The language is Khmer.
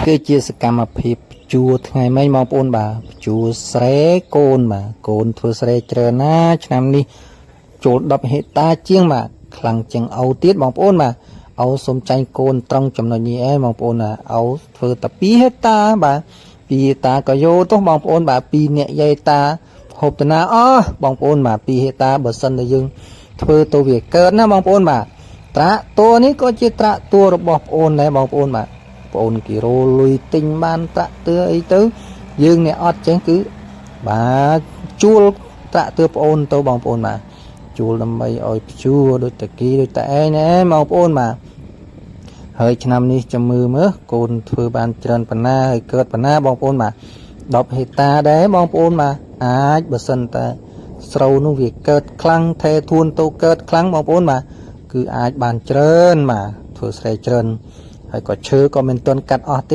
គឺជាសកម្មភាពជួថ្ងៃមិញបងប្អូនបាទជួស្រែកូនបាទកូនធ្វើស្រែច្រើនណាឆ្នាំនេះចូល10ហិកតាជាងបាទខ្លាំងជាងអោទៀតបងប្អូនបាទអោសុំចាញ់កូនត្រង់ចំណុចនេះឯងបងប្អូនណាអោធ្វើតែ2ហិកតាបាទ2ហិកតាក៏យកទោះបងប្អូនបាទ2នាក់យាយតាហូបតាណាអស់បងប្អូនបាទ2ហិកតាបើសិនតែយើងធ្វើទៅវាកើតណាបងប្អូនបាទត្រាក់តួនេះក៏ជាត្រាក់តួរបស់ប្អូនដែរបងប្អូនបាទប្អូនគេរលុយទិញបានត្រាក់ទ័រអីទៅយើងអ្នកអត់ចឹងគឺបាទជួលត្រាក់ទ័រប្អូនទៅបងប្អូនបាទជួលដើម្បីឲ្យព្យួរដូចតាគីដូចតាឯងណាបងប្អូនបាទហើយឆ្នាំនេះចាំមើលកូនធ្វើបានច្រើនប៉ុណ្ណាហើយកើតប៉ុណ្ណាបងប្អូនបាទ10ហិកតាដែរបងប្អូនបាទអាចបើសិនតែស្រូវនោះវាកើតខ្លាំងថែធួនទៅកើតខ្លាំងបងប្អូនបាទគឺអាចបានច្រើនបាទធ្វើស្រែច្រើនហើយក៏ឈើក៏មិនទាន់កាត់អស់ទេ